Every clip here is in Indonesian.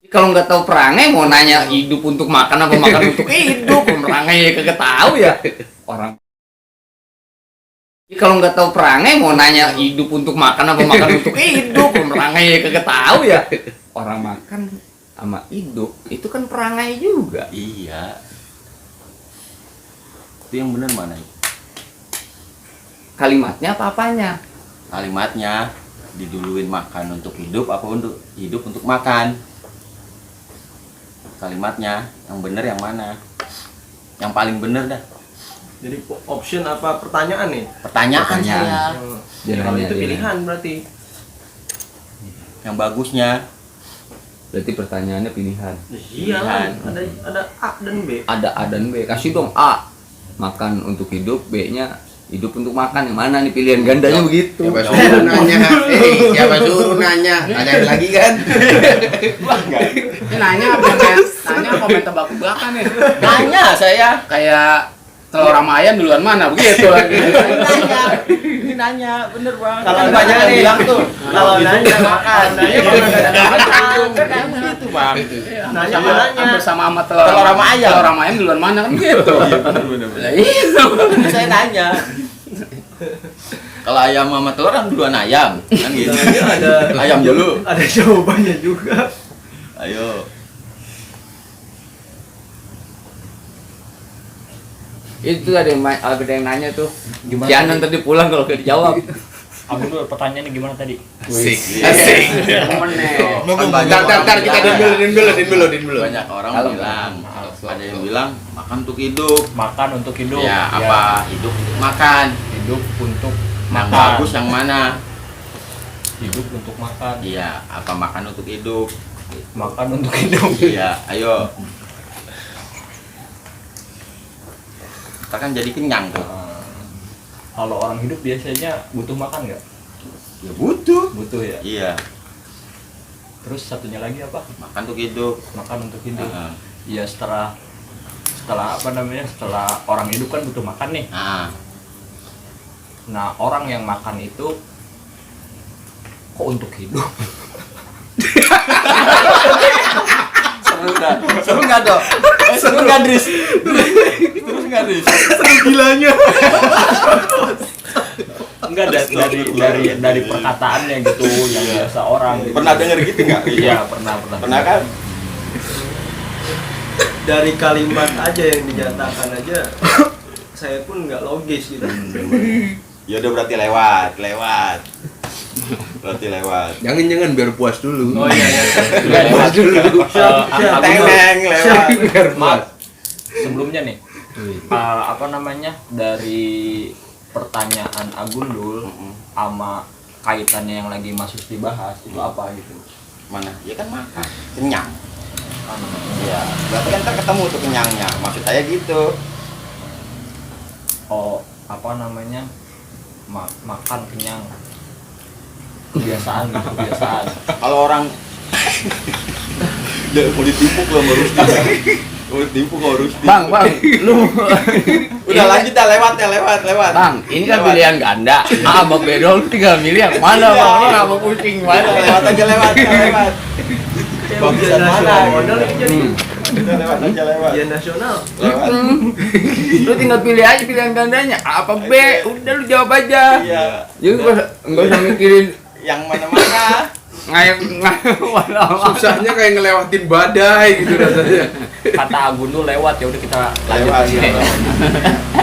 Kalau nggak tahu perangai mau nanya hidup untuk makan apa makan untuk hidup, perangai kagak tahu ya orang. Kalau nggak tahu perangai mau nanya hidup untuk makan apa makan untuk hidup, perangai kagak tahu ya orang makan sama hidup itu kan perangai juga. Iya. Itu yang benar mana? Kalimatnya apa apanya? Kalimatnya diduluin makan untuk hidup apa untuk hidup untuk makan? Kalimatnya yang benar yang mana? Yang paling benar dah. Jadi option apa pertanyaan nih? Pertanyaan saya. Ya, kalau itu pilihan berarti. Yang bagusnya. Berarti pertanyaannya pilihan. Iya kan, ada A dan B. Ada A dan B. Kasih dong A makan untuk hidup, B-nya hidup untuk makan. Yang mana nih pilihan gandanya begitu? Siapa suruh nanya? Siapa suruh nanya? Nanyain lagi kan? Ini nanya apa komen tebak-tebakan nih? Nanya saya. Kayak telur sama ayam duluan mana begitu lagi. Ini nanya, bener bang. Kalau Kan nanya banyak yang nih, bilang tuh. Kalau nanya makan. Nanya Kan begitu bang. Nanya Sama nanya. hampir sama telur sama ayam. Telur sama ayam duluan mana kan gitu. Lah iya. Saya nanya. Kalau ayam sama telur kan duluan ayam. Kan gitu. Ada Ayam dulu. Ada jawabannya juga. Ayo. Itu ada yang nanya tuh. Gimana Jangan tadi? tadi pulang kalau gak dijawab. Aku dulu pertanyaannya gimana tadi? Asik. Ntar Kita din dulu. Banyak orang Kalau bilang, ada yang bilang makan untuk hidup. Makan untuk hidup. Ya, apa hidup untuk makan? Hidup untuk Yang makan. bagus yang mana? Hidup untuk makan. Iya, apa makan untuk hidup? Makan untuk hidup. Iya, ayo. Kita kan jadi kenyang tuh. Kalau orang hidup biasanya butuh makan nggak? Ya butuh. Butuh ya. Iya, Terus satunya lagi apa? makan untuk hidup. Makan untuk hidup. Heeh. Iya setelah apa namanya? Setelah orang hidup kan butuh makan nih. Nah, Nah orang yang makan itu kok untuk hidup? seru nggak dok? Seru nggak Dris? Terus nggak Dris? Gilanya. Enggak dari perkataannya gitu yang biasa orang. Gitu. Pernah denger gitu nggak? Iya pernah. Pernah kan? Dari kalimat aja yang dinyatakan aja saya pun nggak logis gitu. Ya udah berarti lewat. Berarti lewat. Jangan biar puas dulu. Oh iya. Puas dulu. Teng lewat. Maaf. Sebelumnya nih, apa namanya dari pertanyaan Agundul sama kaitannya yang lagi masuk dibahas itu apa gitu? Mana? Ya kan makan. Kenyang. Iya. Berarti kan ntar ketemu tuh kenyangnya. Maksud saya gitu. Oh, apa namanya? Makan kenyang. Kebiasaan. Kalau orang mau ditipu kalau mau Rusti. Mau ditipu kalau Rusti. Bang, lu Udah lanjut dah lewat. Bang, ini kan Lewat. pilihan ganda. A sama B dong, tinggal milih yang mana bang? Lo nggak mau pusing mana? Lewat aja lewat. Bagusan mana? Modal ini jadi Udah lewat aja lewat. ujian nasional. Lewat. Lu tinggal pilih aja pilihan gandanya. A apa B? Udah lu jawab aja. Iya. Jadi nggak usah mikirin Yang mana-mana. Susahnya kayak ngelewatin badai gitu rasanya. Kata Agundul lewat, ya udah kita lanjut Lewat. aja.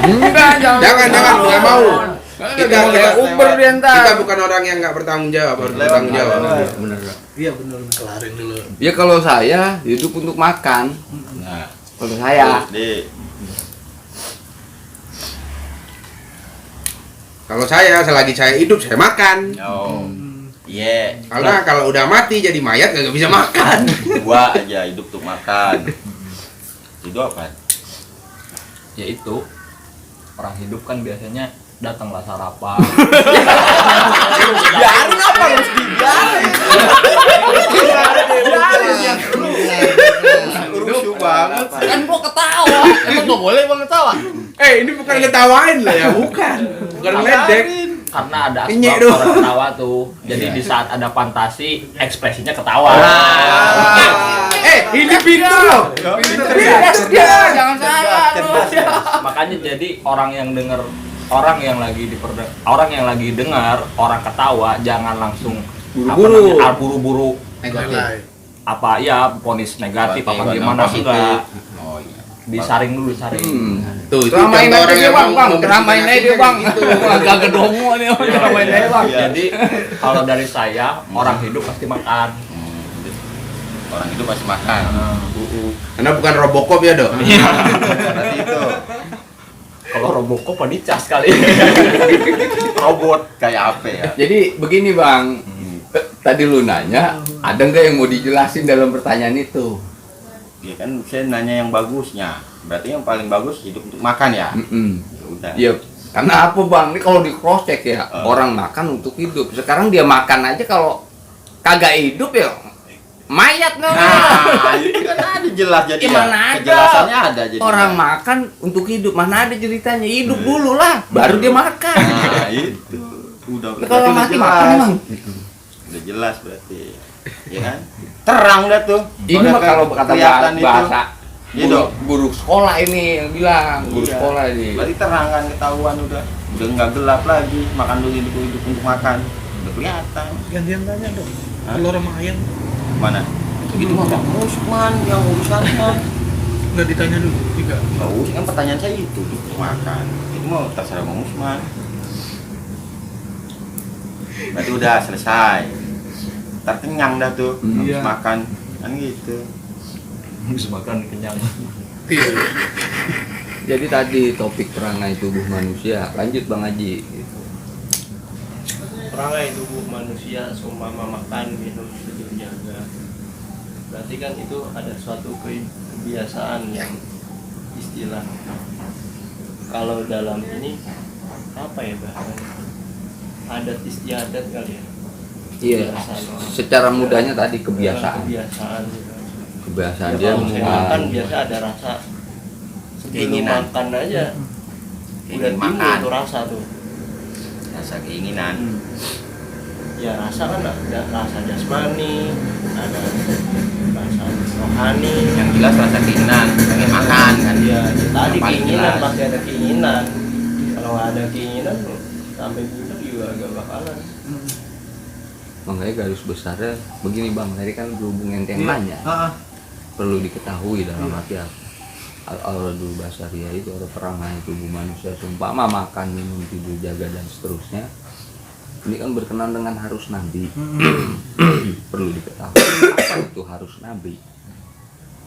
Enggak, Jangan, nggak mau. Kita mau kayak Uber dia ntar. Kita bukan orang yang nggak bertanggung jawab, harus Lewat, bertanggung jawab. lewat. Bener. Iya bener, kelarin dulu. Ya kalau saya hidup untuk makan. Nah, Kalau saya di Kalau saya, selagi saya hidup, saya makan. oh. Iya. Karena kalau udah mati jadi mayat nggak bisa makan. Gua aja hidup untuk makan. Itu apa? Ya itu orang hidup kan biasanya datanglah sarapan. Biarin apa harus dibiarin? Lucu banget. kan gua ketawa. Emang gak boleh bang ketawa? Ini bukan ngetawain lah ya, bukan ngeledek. Karena ada Kenyek asbab dong. orang ketawa tuh. Jadi di saat ada fantasi, ekspresinya ketawa. Ah. aja jadi orang yang dengar, orang yang lagi dengar orang ketawa jangan langsung Buru-buru. buru-buru Negatif. apa ya vonis negatif apa gimana Positif. enggak, Oh iya. disaring dulu disaring. Tuh, itu Ramain contoh aja orang dia yang bang, mau bang, membersihkan ramain aja hati dia bang. gitu. Agak gedongo nih, ramain aja bang. Jadi kalau dari saya orang hidup pasti makan. Orang itu pasti makan. Karena bukan Robocop ya, Dok. Berarti itu Kalau Robocop apa dicas kali. robot kayak apa ya? Jadi begini bang, tadi lu nanya, ada nggak yang mau dijelasin dalam pertanyaan itu? Ya kan saya nanya yang bagusnya. Berarti yang paling bagus hidup untuk makan ya. Ya udah. Iya, karena apa bang? Ini kalau di cross check ya, orang makan untuk hidup. Sekarang dia makan aja kalau kagak hidup ya mayat no. Nah, itu kan ada jelas jadi Ya, mana ada? kejelasannya ada jadi. Orang makan untuk hidup, mana ada ceritanya hidup dulu lah, baru dia makan. Nah, itu. Udah Nah, kalau berarti mati udah makan jelas. emang. Udah jelas berarti. Ya kan? Terang dah tuh. Ini Udah mah kalau kata kelihatan itu. bahasa Iya, guru, Dok. guru sekolah ini yang bilang, guru Iya. sekolah ini. Berarti terang kan ketahuan udah nggak gelap lagi, makan dulu hidup untuk makan. Udah kelihatan. Gantian tanya dong. Hah? Telur sama ayam Mana? Itu mah Bang Usman yang urusannya. nggak ditanya dulu juga. Nggak usah, kan pertanyaan saya itu untuk makan. Itu mau terserah Bang Usman. Berarti udah selesai. Ntar kenyang dah tuh, habis Iya. makan kan gitu. Habis makan kenyang. Iya. Jadi tadi topik perangai tubuh manusia, lanjut Bang Haji. Gitu. Perangai tubuh manusia seumpama makan, minum, tidur, jaga. Berarti kan itu ada suatu kebiasaan yang istilah. Kalau dalam ini apa ya bahasanya? Adat istiadat kali ya. Iya. Kebiasaan. Secara mudahnya tadi kebiasaan. Kebiasaan. Gitu. Kebiasaan Ya, dia kalau saya mulai. makan biasa ada rasa sebelum Keinginan. makan aja udah Ingin timbul makan. tuh rasa tuh. Rasa keinginan. Ya rasa kan ada rasa jasmani, ada rasa rohani. Yang jelas rasa keinginan, pengen makan kan. Ya tadi Yang paling keinginan jelas. pasti ada keinginan. Kalau nggak ada keinginan sampai bunuh juga agak bakalan. Makanya garis besarnya begini Bang, tadi kan berhubung ente yang nanya. Perlu diketahui dalam arti apa? Al-Auradul Basariyah itu ada perangai tubuh manusia seumpama makan, minum, tidur, jaga dan seterusnya. Ini kan berkenan dengan harus nabi. Perlu diketahui apa itu harus nabi.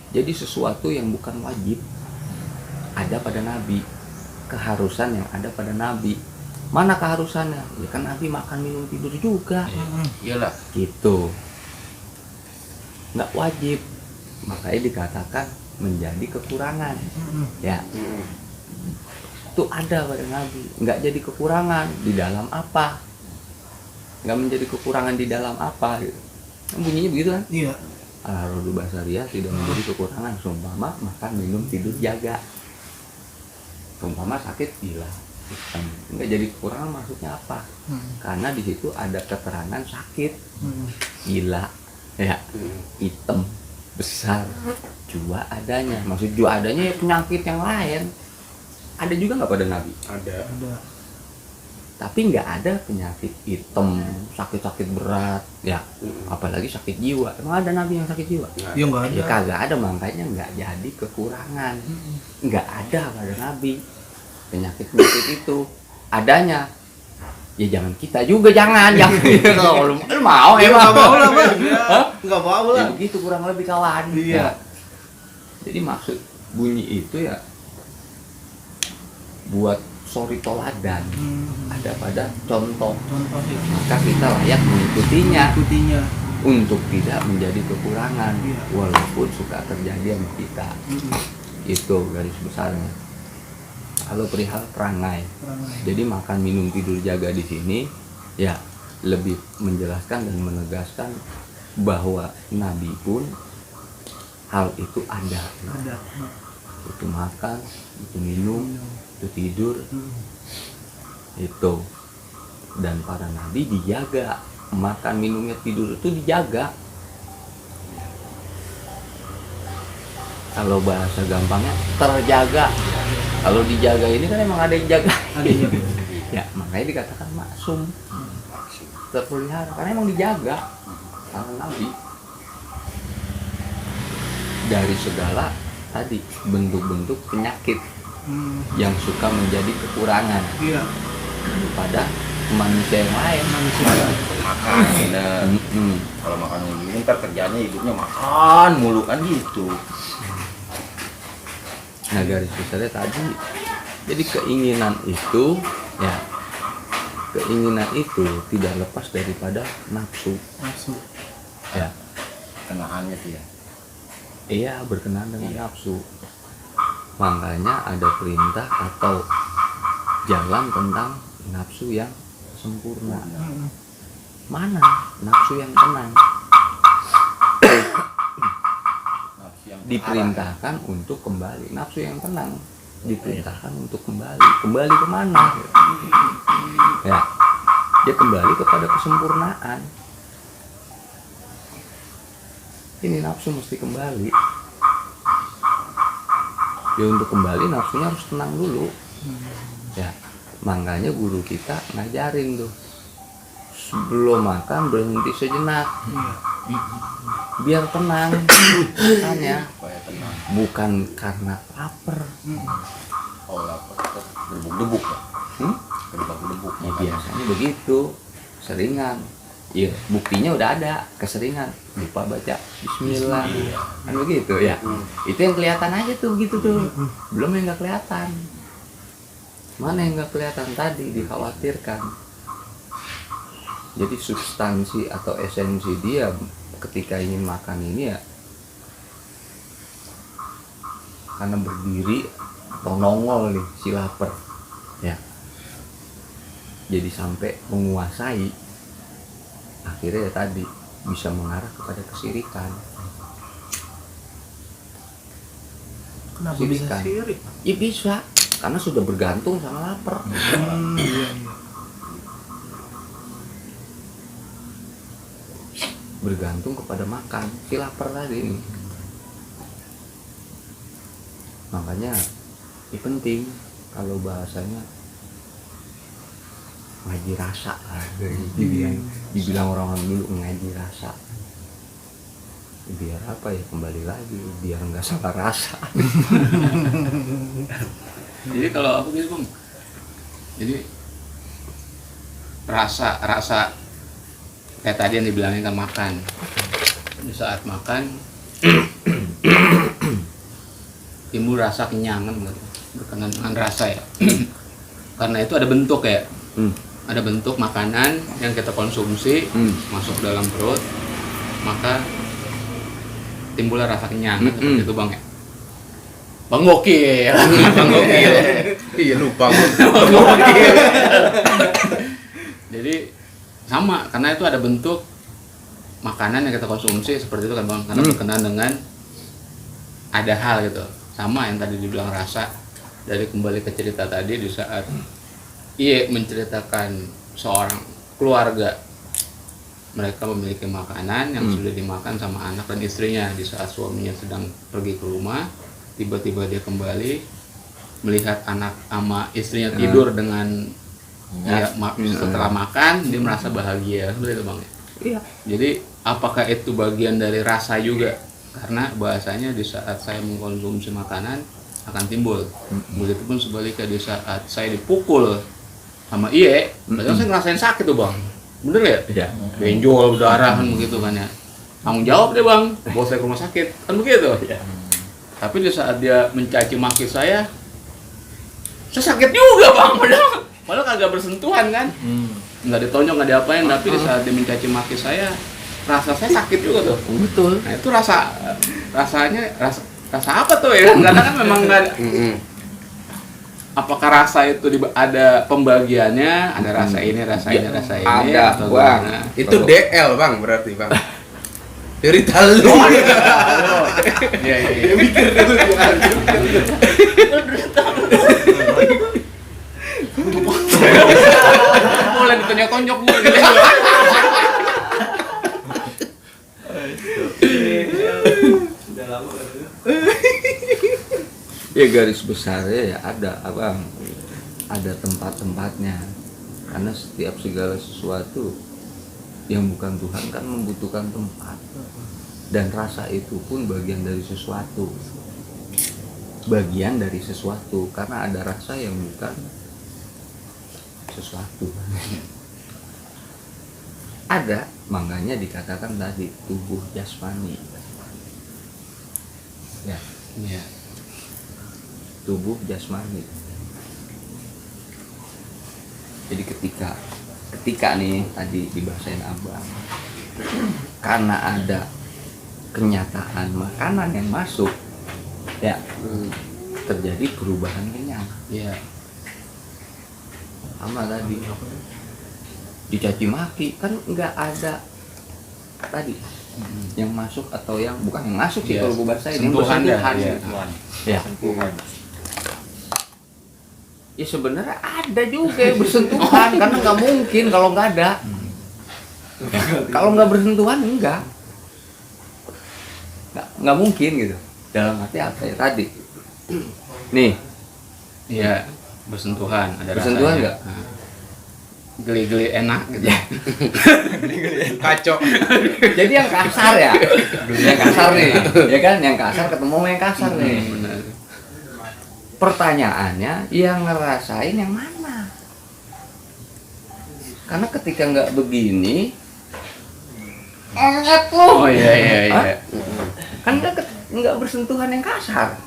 Jadi sesuatu yang bukan wajib ada pada nabi, keharusan yang ada pada nabi. Mana keharusannya? Ya kan nabi makan, minum, tidur juga. Iyalah. Gitu. Nggak wajib. Makanya dikatakan menjadi kekurangan. Ya. Itu ada pada nabi. Nggak jadi kekurangan di dalam apa? Nggak menjadi kekurangan di dalam apa? Gitu. Kan bunyinya begitu kan? Iya. Al-Auradul Basariyah tidak menjadi kekurangan seumpama makan, minum, tidur, jaga. Seumpama sakit gila. Nggak jadi kekurangan maksudnya apa? Karena di situ ada keterangan sakit, gila, ya, hitam, besar, jua adanya. Maksud jua adanya ya penyakit yang lain. Ada juga nggak pada nabi? Ada. Tapi nggak ada penyakit hitam, sakit-sakit berat, ya. Apalagi sakit jiwa. Emang ada nabi yang sakit jiwa? Iya nggak ada. Ya kagak ada, makanya nggak jadi kekurangan. Nggak ada pada nabi penyakit itu. Adanya ya jangan kita juga, jangan kalau lu mau emang Nggak mau lah bang. Nggak mau ya lah. begitu kurang lebih kawan. Iya. Ya. Jadi maksud bunyi itu ya buat sori toladan, ada pada contoh, Contoh sih. maka kita layak mengikutinya Ikutinya. untuk tidak menjadi kekurangan. Iya. Walaupun suka terjadi sama kita. Itu garis besarnya. Kalau perihal perangai, Perangai. jadi makan, minum, tidur, jaga di sini ya lebih menjelaskan dan menegaskan bahwa nabi pun hal itu ada. Ada. Itu makan, itu minum, itu tidur, itu. Dan para nabi dijaga, makan, minumnya, tidur itu dijaga. Kalau bahasa gampangnya terjaga. Kalau dijaga ini kan emang ada yang jaga. Ada yang jaga. Ya, makanya dikatakan maksum. Terpelihara karena emang dijaga. Karena Nabi dari segala tadi bentuk-bentuk penyakit yang suka menjadi kekurangan Iya. pada manusia yang lain. Makan, bener. Kalau makan begini ntar kerjanya hidupnya makan mulu kan gitu. Nah, garis besarnya tadi, jadi keinginan itu tidak lepas daripada nafsu. Ya, Kenaannya sih ya. iya, berkenaan dengan nafsu. Makanya ada perintah atau jalan tentang nafsu yang sempurna. Mana nafsu yang tenang? Nafsu yang Diperintahkan untuk kembali. Nafsu yang tenang diperintahkan untuk kembali kemana? Ya, dia kembali kepada kesempurnaan. Ini nafsu mesti kembali. Ya, untuk kembali nafsunya harus tenang dulu. Ya, makanya guru kita ngajarin tuh, sebelum makan berhenti sejenak, biar tenang. Makanya supaya tenang. bukan karena lapar. Oh lapar, derbuk-debuk ya. Derbuk-debuk. Ya, biasanya begitu, seringan. Iya, buktinya udah ada, keseringan lupa baca Bismillah, kan begitu ya. Itu yang kelihatan aja tuh, gitu tuh. Belum yang nggak kelihatan. Mana yang nggak kelihatan tadi dikhawatirkan. Jadi substansi atau esensi dia ketika ingin makan ini ya, karena berdiri atau nongol nih si lapar, ya. Jadi sampai menguasai. Akhirnya ya tadi bisa mengarah kepada kesirikan. Kenapa bisa Sirikan. sirik? Ya bisa, karena sudah bergantung sama lapar. Iya. Bergantung kepada makan, si lapar tadi ini. Makanya ini penting kalau bahasanya ngaji rasa lah, dibilang orang-orang dulu ngaji rasa. Biar apa ya, kembali lagi biar nggak salah rasa. Jadi kalau aku gitu Bang, jadi rasa kayak tadi yang dibilangin kan makan. Di saat makan timbul rasa kenyang kan, berkenaan dengan rasa ya. Karena itu ada bentuk ya. Ada bentuk makanan yang kita konsumsi masuk dalam perut, maka timbullah rasa kenyang. Seperti itu Bang ya. Bang Gokil. Bang Gokil. Iya lupa. Bang Gokil. Jadi sama, karena itu ada bentuk makanan yang kita konsumsi seperti itu kan Bang, karena berkenaan dengan ada hal gitu. Sama yang tadi dibilang rasa, dari kembali ke cerita tadi di saat menceritakan seorang keluarga, mereka memiliki makanan yang sudah dimakan sama anak dan istrinya. Di saat suaminya sedang pergi ke rumah, tiba-tiba dia kembali melihat anak sama istrinya tidur dengan setelah makan, dia merasa bahagia. Seperti itu Bang. Iya. Jadi apakah itu bagian dari rasa juga? Karena bahasanya di saat saya mengkonsumsi makanan akan timbul. Begitupun sebaliknya di saat saya dipukul sama berarti saya ngerasain sakit tuh Bang. Bener ya? Iya. Benjol, berdarah kan begitu kan ya. Tanggung jawab deh Bang, bawa saya ke rumah sakit. Kan begitu? Iya. Tapi di saat dia mencaci maki saya sakit juga Bang. Padahal kagak bersentuhan kan. Nggak ditonjok, nggak diapain, tapi di saat dia mencaci maki saya, rasa saya sakit juga tuh. Betul. Nah itu rasanya rasa apa tuh ya? Karena kan memang nggak ada. Apakah rasa itu ada pembagiannya? Ada rasa ini, rasa ini, rasa ini? Ada atau Bang. gimana? Itu DL Bang berarti Bang. Cerita lu. Iya. Boleh ditonjok-tonjok Bu. Sudah lama kan itu. Ya garis besarnya ya ada abang, ada tempat-tempatnya, karena setiap segala sesuatu yang bukan Tuhan kan membutuhkan tempat, dan rasa itu pun bagian dari sesuatu, karena ada rasa yang bukan sesuatu. Ada, makanya dikatakan tadi tubuh jasmani ya. Iya. Tubuh jasmani. Jadi ketika nih tadi dibahasain abang, karena ada kenyataan makanan yang masuk ya, terjadi perubahan kenyang. Iya. Sama tadi dicaci maki kan nggak ada tadi yang masuk atau yang bukan yang masuk sih, Iya. kalau gue bahasain yang Sentuhan dah, bersentuhan iya. gitu. Ya. Ya sebenarnya ada juga yang bersentuhan karena nggak mungkin kalau nggak ada. Kalau nggak bersentuhan nggak mungkin gitu. Dalam arti apa ya tadi? Nih, Iya, bersentuhan, ada bersentuhan rasanya. nggak? Nah. Geli-geli enak gitu. Kacau. Jadi yang kasar ya, yang kasar nih, ya kan? Yang kasar ketemu sama yang kasar nih. Benar. Pertanyaannya, yang ngerasain yang mana? Karena ketika nggak begini, enak tuh. Oh iya. Hah? Kan nggak bersentuhan yang kasar,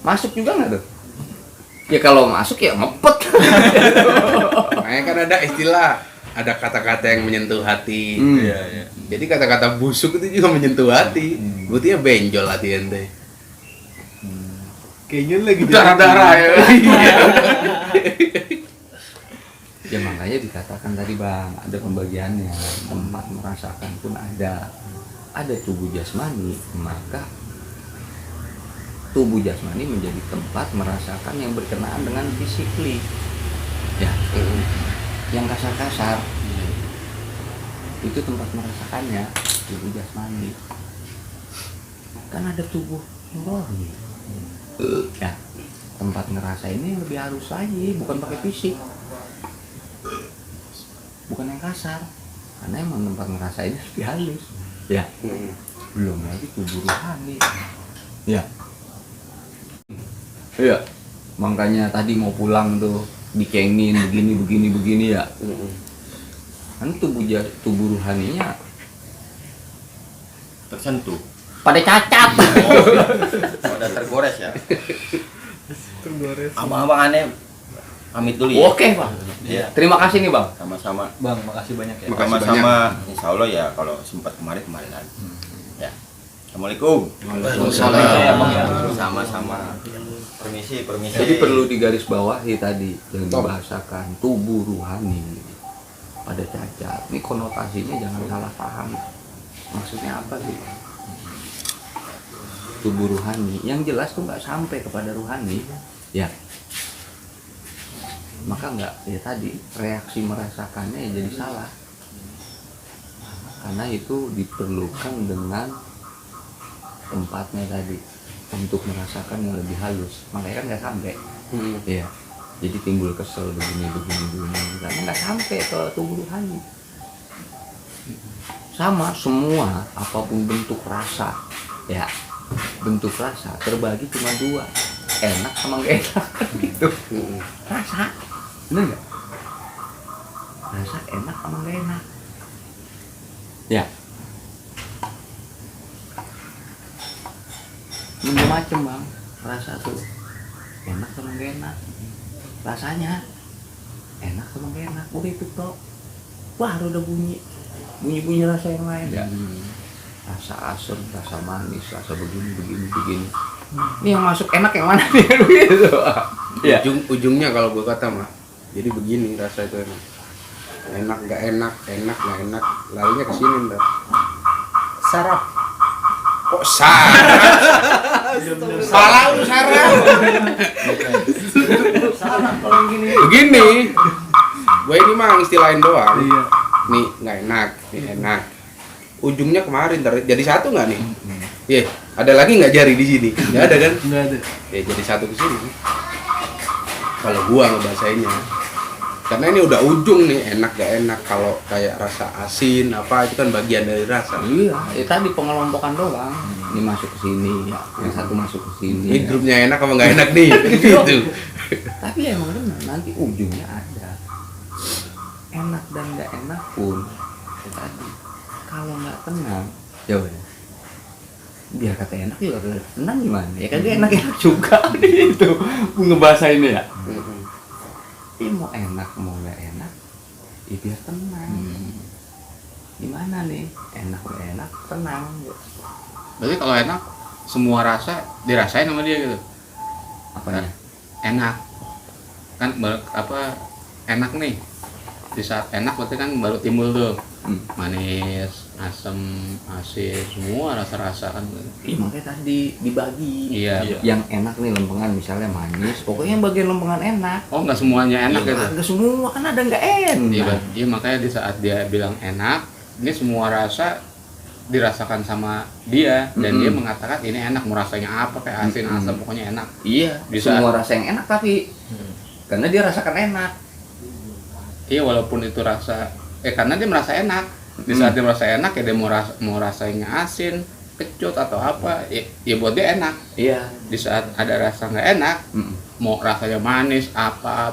masuk juga nggak tuh? Ya kalau masuk ya ngepet. Makanya kan ada istilah, ada kata-kata yang menyentuh hati. Iya. Jadi kata-kata busuk itu juga menyentuh hati. Berarti ya benjol hati ente. Kayaknya lagi Darah-darah ya. Ya makanya dikatakan tadi bang, ada pembagiannya, tempat merasakan pun ada. Ada tubuh jasmani, maka tubuh jasmani menjadi tempat merasakan yang berkenaan dengan fisikly. Ya, yang kasar-kasar itu tempat merasakannya tubuh jasmani. Kan ada tubuh rohani. Ya, tempat ngerasa ini lebih halus lagi, bukan pakai fisik, bukan yang kasar, karena emang tempat ngerasa ini lebih halus. Ya, belum lagi tubuh rohani. Ya, iya, makanya tadi mau pulang tuh dicengin begini ya. Kan tubuh rohaninya Tersentuh. pada cacat. Udah tergores ya. tergores. Abang-abang aneh pamit dulu ya. Oke bang, Iya. terima kasih nih bang. Sama-sama. Bang, makasih banyak ya. Sama-sama. Insya Allah ya kalau sempat kemarin lagi. Ya. Assalamualaikum. Waalaikumsalam. Ya, Bang, ya. Sama-sama. Permisi. Jadi perlu digarisbawahi tadi yang dibahasakan tubuh ruhani pada cacat. Ini konotasinya jangan salah paham. Maksudnya apa sih? Tubuh ruhani, yang jelas tuh nggak sampai kepada ruhani, ya. Maka nggak, ya tadi reaksi merasakannya ya jadi salah. Karena itu diperlukan dengan tempatnya tadi untuk merasakan yang lebih halus. Makanya kan nggak sampai, ya. Jadi timbul kesel begini, karena nggak sampai ke tubuh ruhani. Sama semua apapun bentuk rasa, ya. Bentuk rasa terbagi cuma dua, enak sama gak enak gitu. Rasa, bener nggak? Rasa enak sama gak enak. Ya. Macam-macam bang, rasa tuh enak sama gak enak. Rasanya enak sama gak enak, begitu toh. Baru udah bunyi rasa yang lain. Ya. Rasa asam, rasa manis, rasa begini. Ini yang masuk enak yang mana nih? Gitu. Ya. Ujungnya kalau gua kata mah, jadi begini rasa itu enak. Enak nggak enak, larinya ke sini ntar. Saraf. Kok saraf? Salah lu saraf. Salah kalau gini. Begini, gua ini mah istilahin doang. Iya. Nih nggak enak, nih enak. Ujungnya kemarin jadi satu nggak nih? Iya, ada lagi nggak jari di sini? Nggak ada kan? Nggak ada. Ya jadi satu ke sini. Kalau gua ngebahasainnya. Karena ini udah ujung nih, enak gak enak. Kalau kayak rasa asin apa itu kan bagian dari rasa. Iya, ya tadi pengelompokan doang. Ini masuk ke sini, ya. Yang satu masuk ke sini. Ini ya. grupnya enak apa nggak enak nih? Gitu. Tapi ya emang benar, nanti ujungnya ada. Enak dan nggak enak pun ya tadi. Kalau nggak tenang, ya udah. Biar kata enak juga kata tenang gimana? Ya kagak enak-enak juga gitu. Ngebahasa ini ya. Ini mau enak mau nggak enak, ya biar tenang. Gimana nih? Enak nggak enak, tenang. Berarti kalau enak semua rasa dirasain sama dia gitu. Apanya? Enak kan enak nih, di saat enak berarti kan baru timbul tuh manis, asam, asin, semua rasa-rasa kan. Iya makanya tadi dibagi. Iya. Yang enak nih lempengan misalnya manis, pokoknya yang bagian lempengan enak. Oh nggak semuanya enak gitu. Enggak semua kan ada nggak enak. Iya makanya di saat dia bilang enak, ini semua rasa dirasakan sama dia dan dia mengatakan ini enak, mau rasanya apa kayak asin, asam, pokoknya enak. Iya. Di Semua rasa yang enak tapi karena dia rasakan enak. Iya walaupun itu rasa karena dia merasa enak. Di saat dia merasa enak ya dia mau rasanya asin, kecut atau apa, ya buat dia enak. Iya. Di saat ada rasa nggak enak, mau rasanya manis apa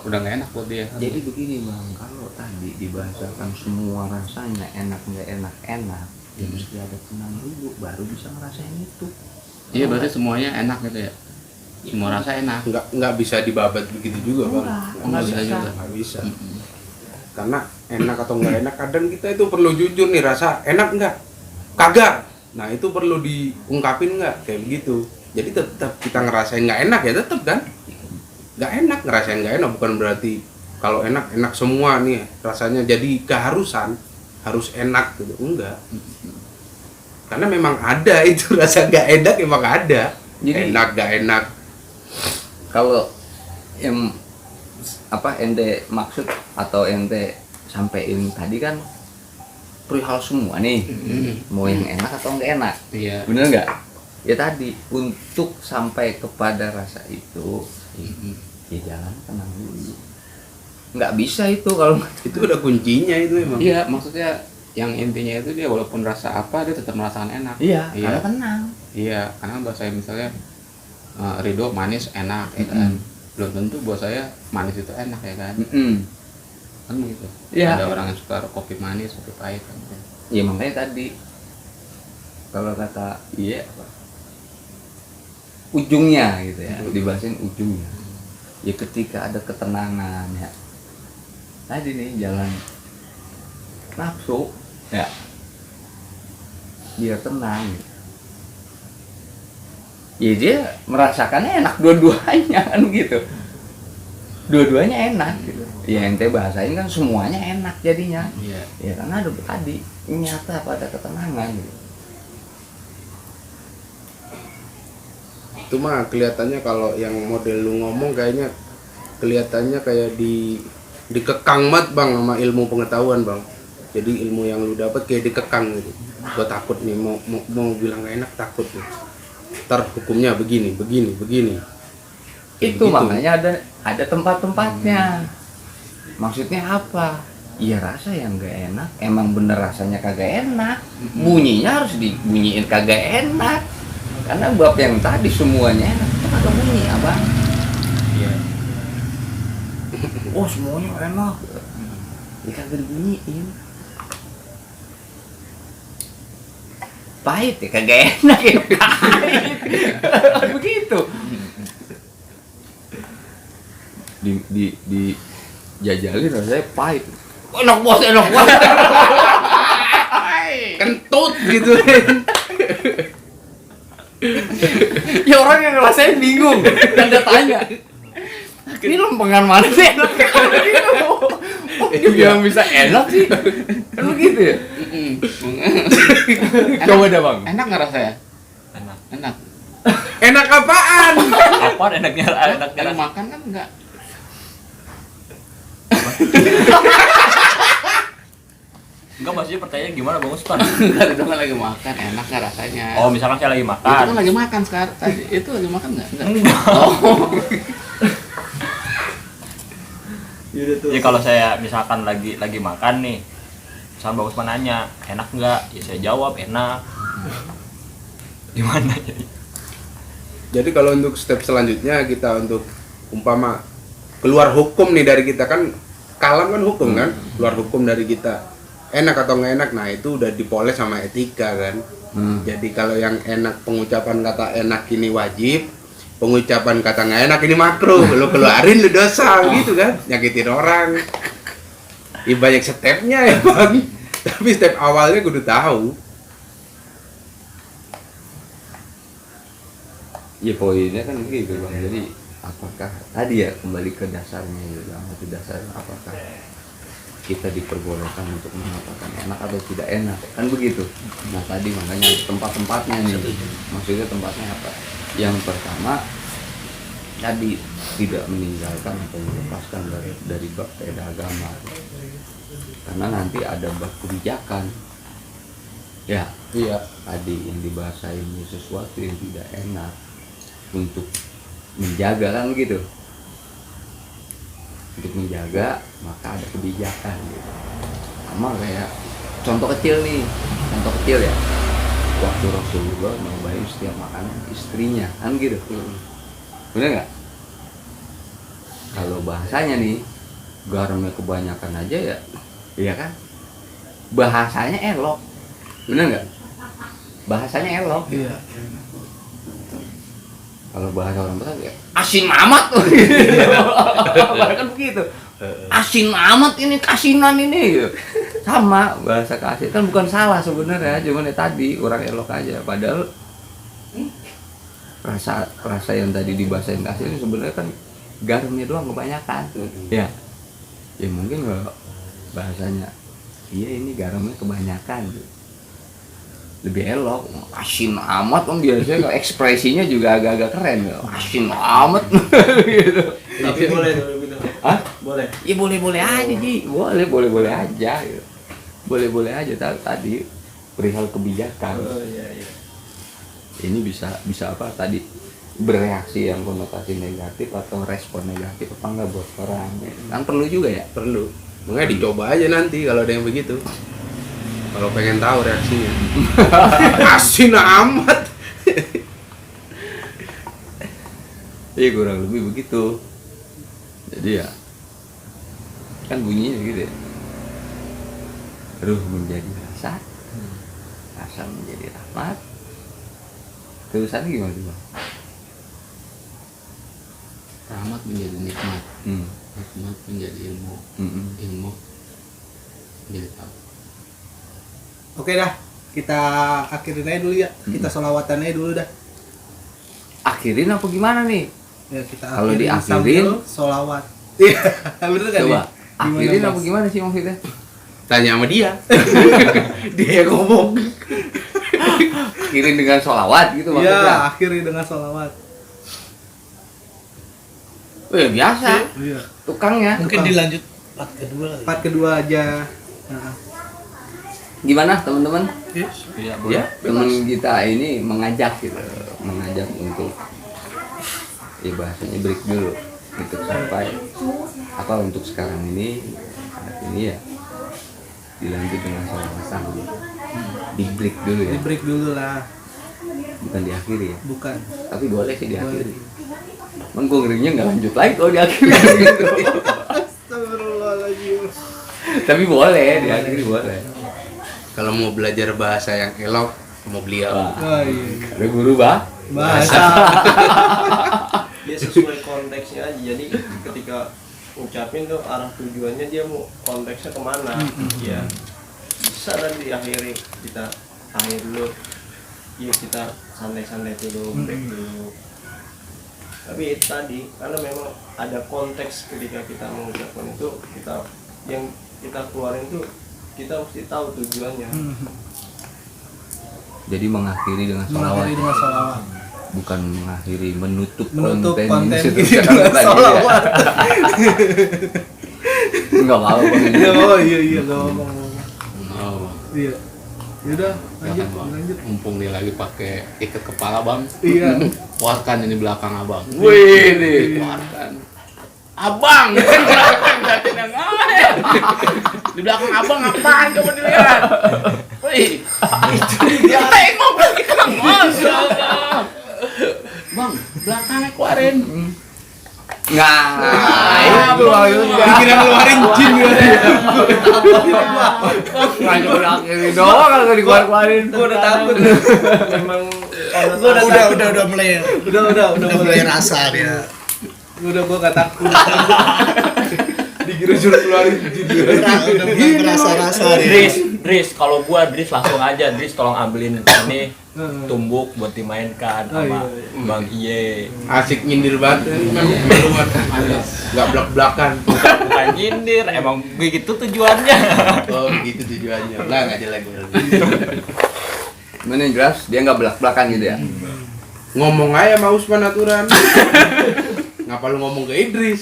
udah nggak enak buat dia. Jadi begini bang, kalau tadi dibahasakan semua rasanya enak nggak enak, ya mesti ada tenang dulu baru bisa ngerasain itu. Iya berarti semuanya enak gitu ya. Semua rasa enak. Nggak bisa dibabat begitu juga bang. Nggak bisa juga. Nggak bisa. Karena enak atau nggak enak kadang kita itu perlu jujur nih, rasa enak nggak? Kagak. Nah itu perlu diungkapin nggak kayak begitu. Jadi tetap kita ngerasain nggak enak ya tetap kan. Nggak enak, ngerasain nggak enak bukan berarti kalau enak semua nih rasanya jadi keharusan harus enak gitu, enggak. Karena memang ada itu rasa nggak enak, emang ada. Jadi, enak nggak enak. Kalau yang ente maksud atau ente sampein tadi kan perihal semua nih, mau yang enak atau nggak enak, Iya. bener nggak? Ya tadi untuk sampai kepada rasa itu, ya jalan tenang dulu. Nggak bisa itu kalau Itu udah kuncinya itu emang. Iya maksudnya yang intinya itu dia walaupun rasa apa dia tetap merasakan enak. iya, karena tenang. Iya karena buat saya misalnya Ridho manis enak ya kan. Belum tentu buat saya manis itu enak ya kan. Kan begitu. Iya. Ada orang yang suka kopi manis, kopi pahit kan. Ya makanya tadi kalau kata ujungnya gitu ya, dibahasin ujungnya. Ya ketika ada ketenangan ya. Tadi nih jalan nafsu ya. Biar tenang gitu. Ya dia merasakannya enak dua-duanya kan gitu. Dua-duanya enak gitu. Ya ente bahasain kan semuanya enak jadinya. Iya. Ya karena ada tadi nyata pada ketenangan gitu. Itu mah kelihatannya kalau yang model lu ngomong kayaknya kelihatannya kayak dikekang banget bang sama ilmu pengetahuan bang. Jadi ilmu yang lu dapat kayak dikekang gitu. Gua takut nih mau bilang gak enak, takut nih. Ntar hukumnya begini. Kayak Itu begitu. makanya ada tempat-tempatnya. Maksudnya apa? Iya rasa yang gak enak, emang bener rasanya kagak enak. Bunyinya harus dibunyiin kagak enak. Karena bab yang tadi semuanya enak, itu kagak bunyi abang. Iya. Oh semuanya enak. Ya kagak dibunyiin. Pahit ya kagak enak ya pahit. Begitu. Di jajalin rasanya pahit. Enak bos. Kentut gitu. Ya orang yang ngerasain bingung dan dia tanya ini lempengan mana sih enak gitu. Oh dia bilang bisa enak sih kan begitu ya. Coba dah bang. Enak nggak rasanya? Enak. Enak. Enak apaan? Apa enaknya Yang makan kan enggak. Enggak, maksudnya pertanyaan gimana Bang Usman? Enggak, itu kan lagi makan, enak nggak rasanya? Oh, misalkan saya lagi Itu makan. kan lagi makan sekarang. Tadi itu lagi makan nggak? Enggak. Oh. Ya kalau saya misalkan lagi makan nih, sama Bang Usman nanya, enak nggak? Ya saya jawab enak. Gimana jadi? Jadi kalau untuk step selanjutnya kita untuk umpama keluar hukum nih dari kita, kan kalam kan hukum kan, keluar hukum dari kita enak atau nggak enak, nah itu udah dipoles sama etika kan. Jadi kalau yang enak, pengucapan kata enak ini wajib, pengucapan kata nggak enak ini makruh, lu keluarin lu dosa gitu kan, nyakitin orang. Ya banyak stepnya ya bang, tapi step awalnya kudu tahu. Ya poinnya kan gitu bang, jadi apakah tadi ya kembali ke dasarnya gitu bang, ke dasar apakah kita diperbolehkan untuk mengatakan enak atau tidak enak, kan begitu. Nah tadi makanya tempat-tempatnya nih, maksudnya tempatnya apa? Yang pertama tadi tidak meninggalkan atau melepaskan dari bab faedah agama, karena nanti ada bab kebijakan. Ya, Iya. tadi yang dibahas ini sesuatu yang tidak enak untuk menjaga kan begitu. Untuk menjaga maka ada kebijakan gitu. Sama kayak contoh kecil ya, waktu Rasulullah nyobain setiap makanan istrinya kan gitu. Bener nggak? Kalau bahasanya nih garamnya kebanyakan aja ya, iya kan? Bahasanya elok, bener nggak? Bahasanya elok. Iya. Kalau bahasa orang Batak ya asin amat tuh. Kan begitu. Asin amat ini, kasinan ini gitu. Sama bahasa kasih kan bukan salah sebenarnya, cuman ya tadi orang elok aja. Padahal rasa yang tadi dibahasain kasih ini sebenarnya kan garamnya doang kebanyakan. Ya. Ya mungkin kalau bahasanya iya ini garamnya kebanyakan gitu. Lebih elok, asin amat kan biasanya kalau ekspresinya juga agak-agak keren, asin amat gitu. Tapi boleh gitu. Hah? Boleh. Ya boleh-boleh aja Ji, boleh-boleh aja gitu. Boleh-boleh aja tadi perihal kebijakan. Oh iya iya. Ini bisa apa tadi, bereaksi yang konotasi negatif atau respon negatif apa enggak buat orang kan perlu juga ya. Perlu, makanya dicoba aja nanti kalau ada yang begitu, kalau pengen tahu reaksinya. Asin amat. Iya kurang lebih begitu. Jadi ya kan bunyinya gitu ya, ruh menjadi rasa, rasa menjadi rahmat. Terusannya gimana tuh bang? Rahmat menjadi nikmat, nikmat menjadi ilmu, ilmu menjadi tahu. Oke dah, kita akhirin aja dulu ya. Kita sholawatan aja dulu dah. Akhirin apa gimana nih? Ya kita Kalau akhirin diakhirin, sambil sholawat. Iya, bener kan Coba ya? akhirin Gimana, apa Mas? gimana sih maksudnya? Tanya sama dia. Dia yang ngomong. Akhirin dengan sholawat gitu Iya, maksudnya? akhiri dengan sholawat. Oh ya biasa, Iya. tukangnya. Mungkin dilanjut part kedua kali. Part kedua aja. Nah, Gimana teman-teman? Iya, Ya, teman kita ini mengajak untuk ya bahasanya break dulu untuk sampai apa untuk sekarang ini saat ini ya dilanjut dengan sholawatan gitu. Di break dulu ya, di break dulu lah. bukan diakhiri ya, Bukan. tapi boleh sih Boleh. diakhiri. Cuman gue ngerinya nggak lanjut lagi kalau diakhiri gitu. Astagfirullahaladzim. Tapi boleh diakhiri boleh. Kalau mau belajar bahasa yang elok, mau beliau. Wah, Oh iya. ada guru bah. Bahasa. Dia sesuai konteksnya aja. Jadi ketika ucapin tuh arah tujuannya dia mau konteksnya kemana. Ya bisa dan diakhiri kita akhir dulu. Yuk kita santai-santai dulu, break dulu. Tapi itu tadi karena memang ada konteks ketika kita mengucapkan itu, kita yang kita keluarin tuh kita mesti tahu tujuannya. Jadi mengakhiri dengan sholawat, Mengakhiri dengan sholawat. bukan mengakhiri menutup Menutup konten konten ini ini secara dengan tadi ya. sholawat. Enggak mau Bang, ini. Oh iya iya, gak ngomong. Oh, Iya. Yaudah, Ya lanjut, kan, Bang? lanjut. Mumpung dia lagi pakai ikat kepala, Bang. Iya. Keluarkan ini belakang Abang. Wih, nih, keluarkan. Abang, ngeliatin yang lain. Di belakang Abang apaan coba dilihat. Wih, dia tengok belakang, Masya Allah. Bang, belakangnya keluarin. Itu maksudnya. Dikira ngeluarin jin ya. Nggak cuma ini doang kalau dikeluarin. Gue udah takut. Memang Udah mulai mulai rasa dia. Udah gua gak takut. Dikira suruh keluarin jin. Udah mulai merasa-rasa dia. Dris, kalau gua Dris langsung aja, Dris tolong ambilin ini tumbuk buat dimainkan sama Bang Iye. Asik nyindir banget. Nggak belak-belakan. Bukan nyindir, emang begitu tujuannya. Oh gitu tujuannya. Lah nggak jelek. Mana yang jelas dia nggak belak-belakan gitu ya. Ngomong aja sama Usman aturan. Ngapa lu ngomong ke Idris?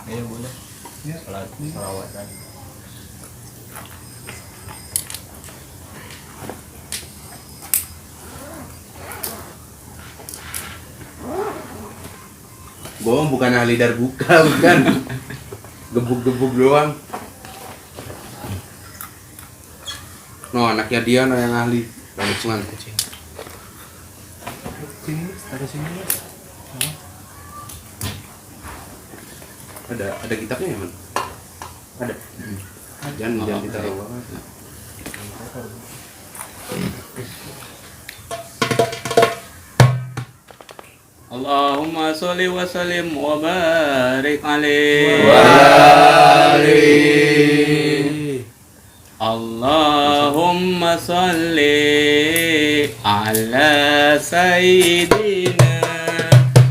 Iya boleh. Salat salawatan. Gua bukan ahli darbuka, bukan. Gebuk-gebuk doang. No, anaknya dia no yang ahli. Usman. Sini, taruh sini. Ada kitabnya ya, Man? Ada. Jangan ditaruh banget. Allahumma sholli wa sallim wa barik alaihi. Allahumma sholli ala sayyidina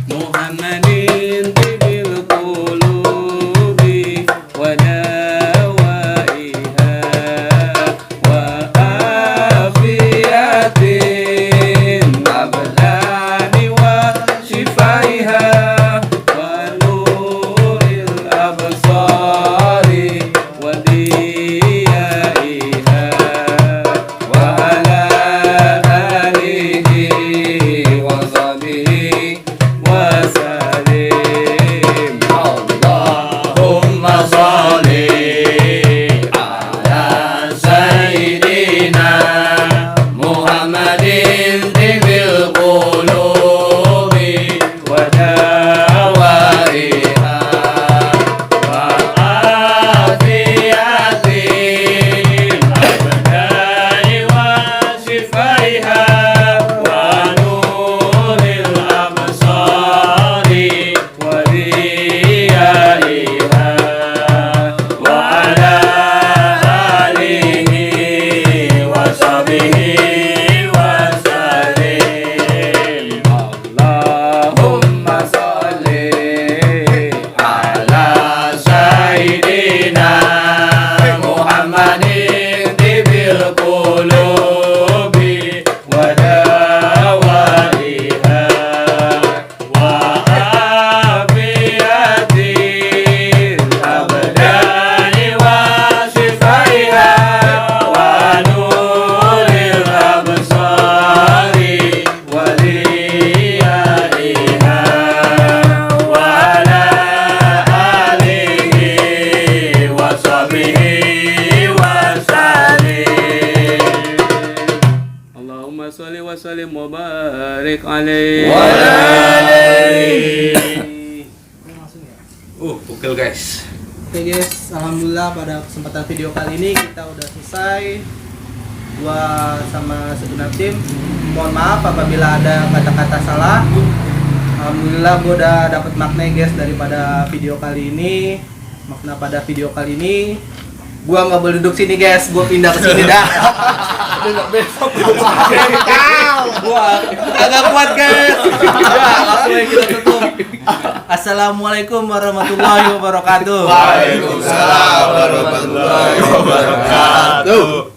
Muhammadin tibil qulubi wa dawaiha wa afiyatin ablani wa shifaiha wa nuril absari wa diyaiha wa ala alihi wa sahbihi wa sallim. Allahumma sholli ala sayyidina Muhammadin tibil qulubi wa dawaiha wa afiyatin abdani wa shifaiha wa nuril absari wa riyaiha wa ala alihi wa sahbihi wa sallim. Allahumma sholli ala sayyidina Muhammadin tibil qulubi wa dawaiha wa afiyatin abdani wa shifaiha wa nuril absari wa riyaiha wa ala alihi wa sahbihi wa sallim. Allahumma sholli wa sallim wa barik alaihi wa Pukul guys. Oke guys, alhamdulillah pada kesempatan video kali ini kita udah selesai. Gua sama segenap tim mohon maaf apabila ada kata-kata salah. Alhamdulillah gua udah dapat makna guys daripada video kali ini. Makna pada video kali ini gua nggak boleh duduk sini guys, gua pindah ke sini dah. Gua agak kuat guys. Langsung aja kita tutup. Assalamualaikum warahmatullahi wabarakatuh. Waalaikumsalam warahmatullahi wabarakatuh.